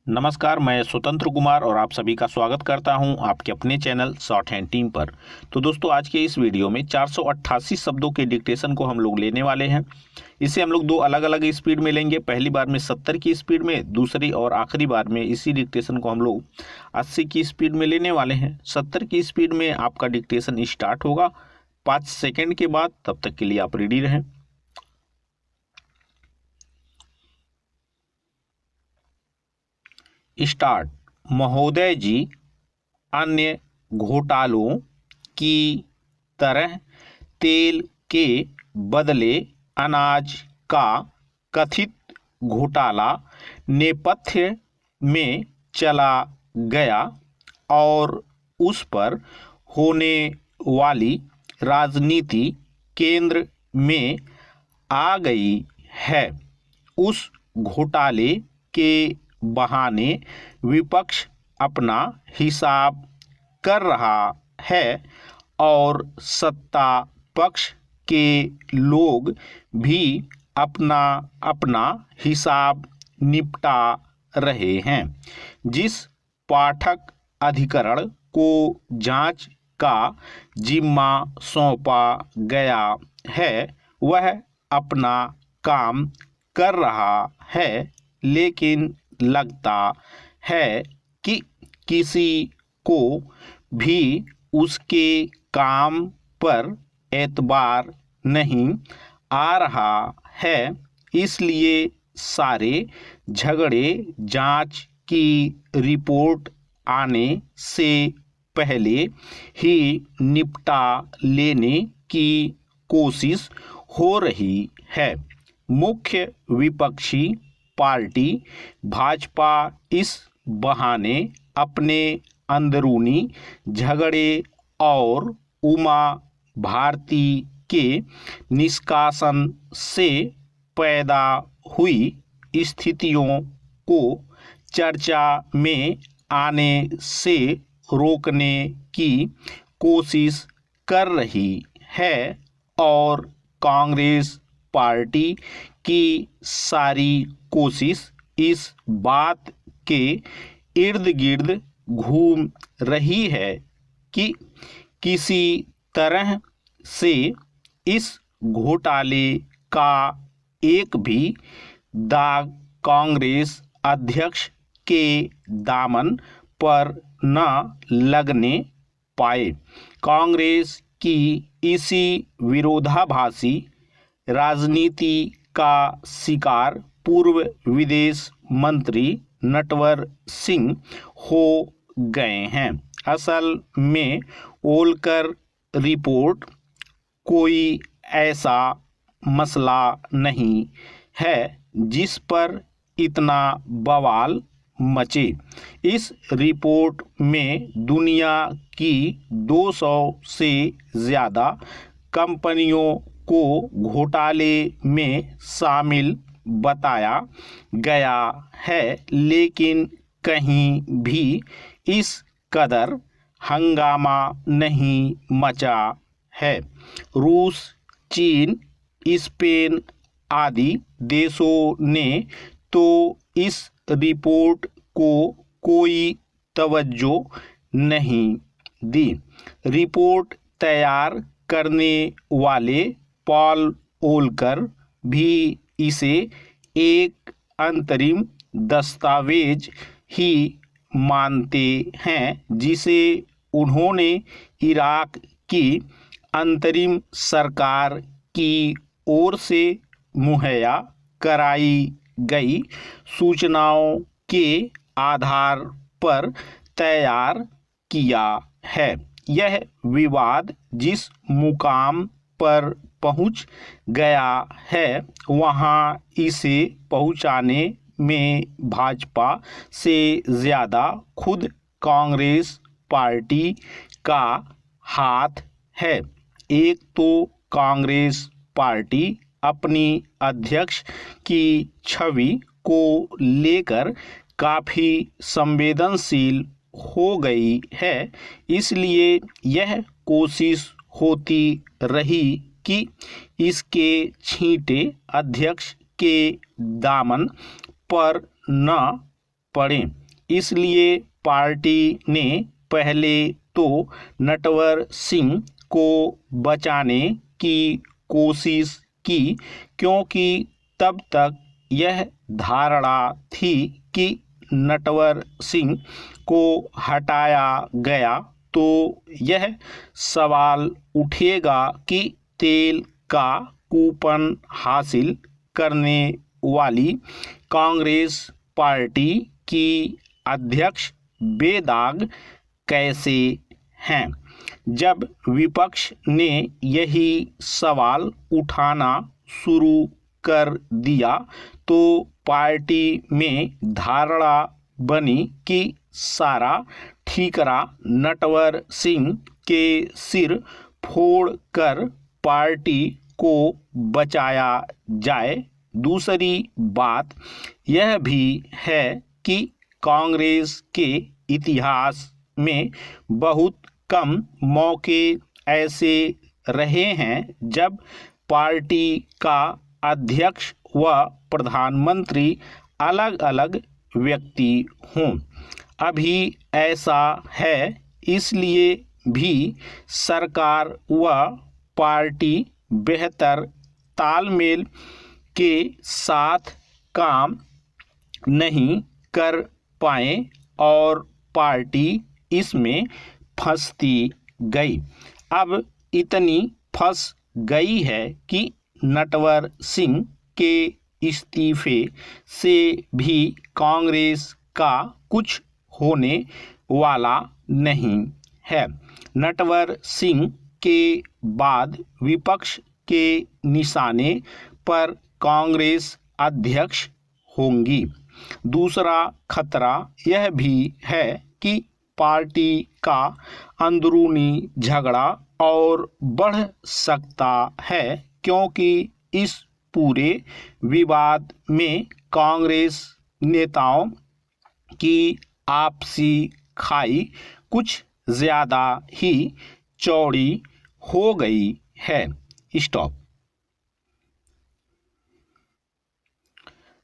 नमस्कार, मैं स्वतंत्र कुमार और आप सभी का स्वागत करता हूं आपके अपने चैनल शॉर्ट हैंड टीम पर। तो दोस्तों, आज के इस वीडियो में 488 शब्दों के डिक्टेशन को हम लोग लेने वाले हैं। इसे हम लोग दो अलग अलग स्पीड में लेंगे। पहली बार में 70 की स्पीड में, दूसरी और आखिरी बार में इसी डिक्टेशन को हम लोग 80 की स्पीड में लेने वाले हैं। 70 की स्पीड में आपका डिक्टेशन स्टार्ट होगा 5 सेकेंड के बाद। तब तक के लिए आप रेडी रहें। स्टार्ट। महोदय जी, अन्य घोटालों की तरह तेल के बदले अनाज का कथित घोटाला नेपथ्य में चला गया और उस पर होने वाली राजनीति केंद्र में आ गई है। उस घोटाले के बहाने विपक्ष अपना हिसाब कर रहा है और सत्ता पक्ष के लोग भी अपना अपना हिसाब निपटा रहे हैं। जिस पाठक अधिकरण को जांच का जिम्मा सौंपा गया है वह अपना काम कर रहा है, लेकिन लगता है कि किसी को भी उसके काम पर एतबार नहीं आ रहा है। इसलिए सारे झगड़े जांच की रिपोर्ट आने से पहले ही निपटा लेने की कोशिश हो रही है। मुख्य विपक्षी पार्टी भाजपा इस बहाने अपने अंदरूनी झगड़े और उमा भारती के निष्कासन से पैदा हुई स्थितियों को चर्चा में आने से रोकने की कोशिश कर रही है और कांग्रेस पार्टी की सारी कोशिश इस बात के इर्द गिर्द घूम रही है कि किसी तरह से इस घोटाले का एक भी दाग कांग्रेस अध्यक्ष के दामन पर न लगने पाए। कांग्रेस की इसी विरोधाभासी राजनीति का शिकार पूर्व विदेश मंत्री नटवर सिंह हो गए हैं। असल में ओलकर रिपोर्ट कोई ऐसा मसला नहीं है जिस पर इतना बवाल मचे। इस रिपोर्ट में दुनिया की 200 से ज़्यादा कंपनियों को घोटाले में शामिल बताया गया है, लेकिन कहीं भी इस कदर हंगामा नहीं मचा है। रूस, चीन, स्पेन आदि देशों ने तो इस रिपोर्ट को कोई तवज्जो नहीं दी। रिपोर्ट तैयार करने वाले पॉल ओलकर भी इसे एक अंतरिम दस्तावेज ही मानते हैं, जिसे उन्होंने इराक की अंतरिम सरकार की ओर से मुहैया कराई गई सूचनाओं के आधार पर तैयार किया है। यह विवाद जिस मुकाम पर पहुंच गया है वहां इसे पहुंचाने में भाजपा से ज़्यादा खुद कांग्रेस पार्टी का हाथ है। एक तो कांग्रेस पार्टी अपनी अध्यक्ष की छवि को लेकर काफ़ी संवेदनशील हो गई है, इसलिए यह कोशिश होती रही कि इसके छींटे अध्यक्ष के दामन पर न पड़े। इसलिए पार्टी ने पहले तो नटवर सिंह को बचाने की कोशिश की, क्योंकि तब तक यह धारणा थी कि नटवर सिंह को हटाया गया तो यह सवाल उठेगा कि तेल का कूपन हासिल करने वाली कांग्रेस पार्टी की अध्यक्ष बेदाग कैसे हैं। जब विपक्ष ने यही सवाल उठाना शुरू कर दिया तो पार्टी में धारणा बनी कि सारा ठीकरा नटवर सिंह के सिर फोड़कर पार्टी को बचाया जाए। दूसरी बात यह भी है कि कांग्रेस के इतिहास में बहुत कम मौके ऐसे रहे हैं जब पार्टी का अध्यक्ष व प्रधानमंत्री अलग अलग व्यक्ति हों। अभी ऐसा है, इसलिए भी सरकार व पार्टी बेहतर तालमेल के साथ काम नहीं कर पाए और पार्टी इसमें फंसती गई। अब इतनी फंस गई है कि नटवर सिंह के इस्तीफे से भी कांग्रेस का कुछ होने वाला नहीं है। नटवर सिंह के बाद विपक्ष के निशाने पर कांग्रेस अध्यक्ष होंगी। दूसरा खतरा यह भी है कि पार्टी का अंदरूनी झगड़ा और बढ़ सकता है, क्योंकि इस पूरे विवाद में कांग्रेस नेताओं की आपसी खाई कुछ ज़्यादा ही चौड़ी हो गई है। स्टॉप।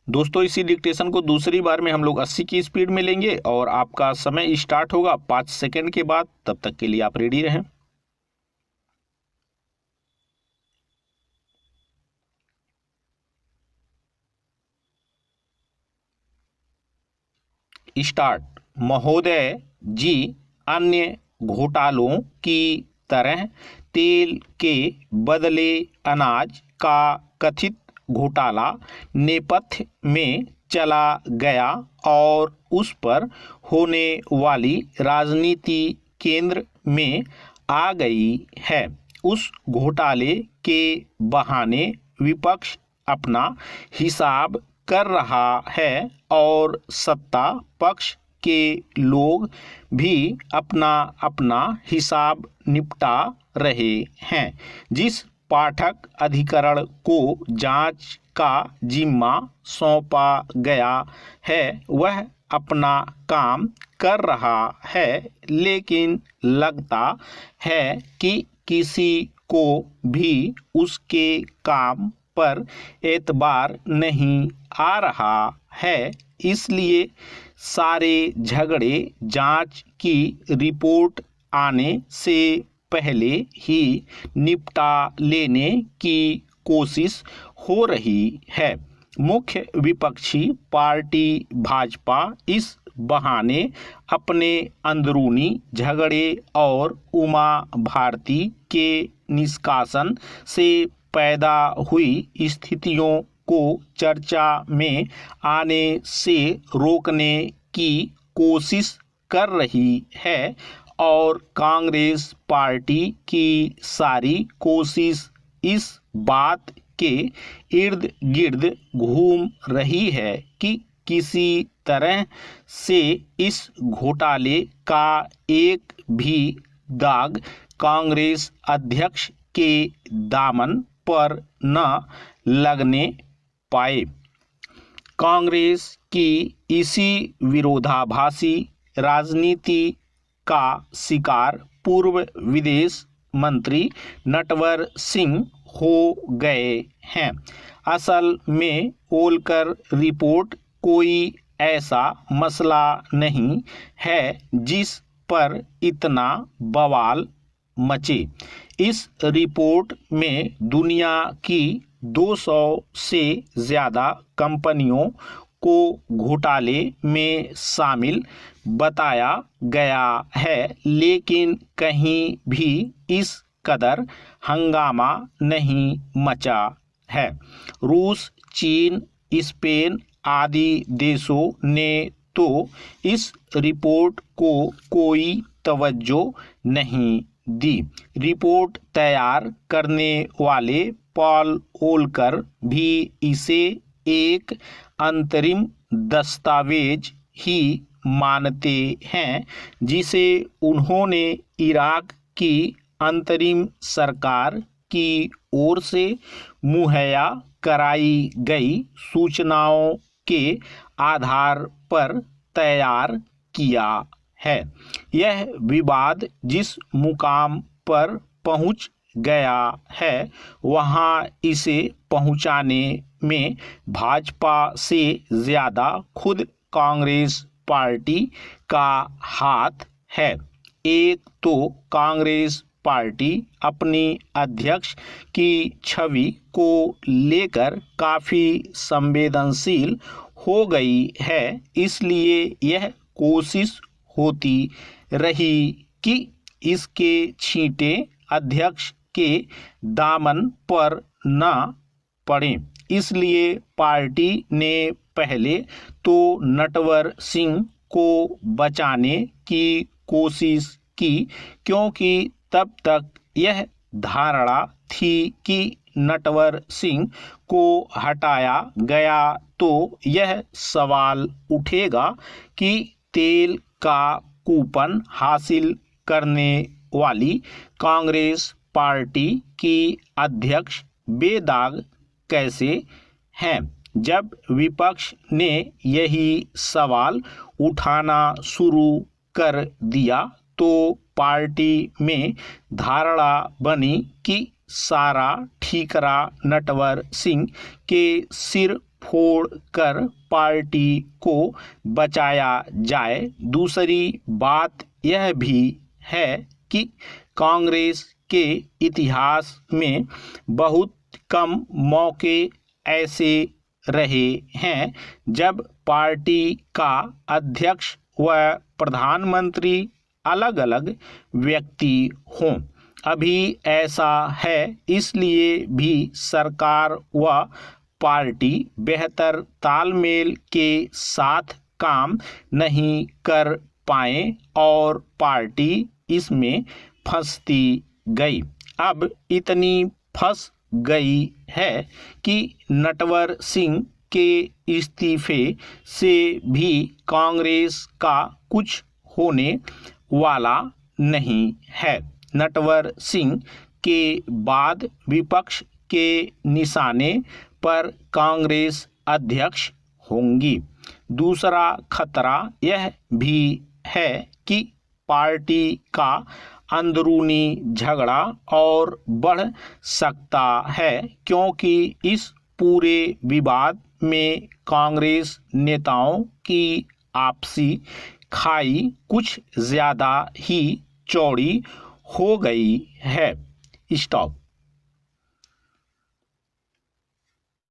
दोस्तों, इसी डिक्टेशन को दूसरी बार में हम लोग 80 की स्पीड में लेंगे और आपका समय स्टार्ट होगा 5 सेकंड के बाद। तब तक के लिए आप रेडी रहें। स्टार्ट। महोदय जी, अन्य घोटालों की तरह तेल के बदले अनाज का कथित घोटाला नेपथ्य में चला गया और उस पर होने वाली राजनीति केंद्र में आ गई है। उस घोटाले के बहाने विपक्ष अपना हिसाब कर रहा है और सत्ता पक्ष के लोग भी अपना अपना हिसाब निपटा रहे हैं। जिस पाठक अधिकरण को जांच का जिम्मा सौंपा गया है वह अपना काम कर रहा है, लेकिन लगता है कि किसी को भी उसके काम पर एतबार नहीं आ रहा है। इसलिए सारे झगड़े जांच की रिपोर्ट आने से पहले ही निपटा लेने की कोशिश हो रही है। मुख्य विपक्षी पार्टी भाजपा इस बहाने अपने अंदरूनी झगड़े और उमा भारती के निष्कासन से पैदा हुई स्थितियों को चर्चा में आने से रोकने की कोशिश कर रही है और कांग्रेस पार्टी की सारी कोशिश इस बात के इर्द गिर्द घूम रही है कि किसी तरह से इस घोटाले का एक भी दाग कांग्रेस अध्यक्ष के दामन पर न लगने पाए। कांग्रेस की इसी विरोधाभासी राजनीति का शिकार पूर्व विदेश मंत्री नटवर सिंह हो गए हैं। असल में ओलकर रिपोर्ट कोई ऐसा मसला नहीं है जिस पर इतना बवाल मचे। इस रिपोर्ट में दुनिया की 200 से ज़्यादा कंपनियों को घोटाले में शामिल बताया गया है, लेकिन कहीं भी इस कदर हंगामा नहीं मचा है। रूस, चीन, स्पेन आदि देशों ने तो इस रिपोर्ट को कोई तवज्जो नहीं दी। रिपोर्ट तैयार करने वाले पॉल वोल्कर भी इसे एक अंतरिम दस्तावेज ही मानते हैं, जिसे उन्होंने इराक की अंतरिम सरकार की ओर से मुहैया कराई गई सूचनाओं के आधार पर तैयार किया है। यह विवाद जिस मुकाम पर पहुंच गया है, वहां इसे पहुंचाने में भाजपा से ज़्यादा खुद कांग्रेस पार्टी का हाथ है। एक तो कांग्रेस पार्टी अपनी अध्यक्ष की छवि को लेकर काफ़ी संवेदनशील हो गई है, इसलिए यह कोशिश होती रही कि इसके छींटे अध्यक्ष के दामन पर न पड़ें। इसलिए पार्टी ने पहले तो नटवर सिंह को बचाने की कोशिश की, क्योंकि तब तक यह धारणा थी कि नटवर सिंह को हटाया गया तो यह सवाल उठेगा कि तेल का कूपन हासिल करने वाली कांग्रेस पार्टी की अध्यक्ष बेदाग कैसे हैं। जब विपक्ष ने यही सवाल उठाना शुरू कर दिया तो पार्टी में धारणा बनी कि सारा ठीकरा नटवर सिंह के सिर फोड़ कर पार्टी को बचाया जाए। दूसरी बात यह भी है कि कांग्रेस के इतिहास में बहुत कम मौके ऐसे रहे हैं जब पार्टी का अध्यक्ष व प्रधानमंत्री अलग अलग व्यक्ति हों। अभी ऐसा है, इसलिए भी सरकार व पार्टी बेहतर तालमेल के साथ काम नहीं कर पाए और पार्टी इसमें फंसती गई। अब इतनी फंस गई है कि नटवर सिंह के इस्तीफे से भी कांग्रेस का कुछ होने वाला नहीं है। नटवर सिंह के बाद विपक्ष के निशाने पर कांग्रेस अध्यक्ष होंगी। दूसरा खतरा यह भी है कि पार्टी का अंदरूनी झगड़ा और बढ़ सकता है, क्योंकि इस पूरे विवाद में कांग्रेस नेताओं की आपसी खाई कुछ ज़्यादा ही चौड़ी हो गई है। स्टॉप।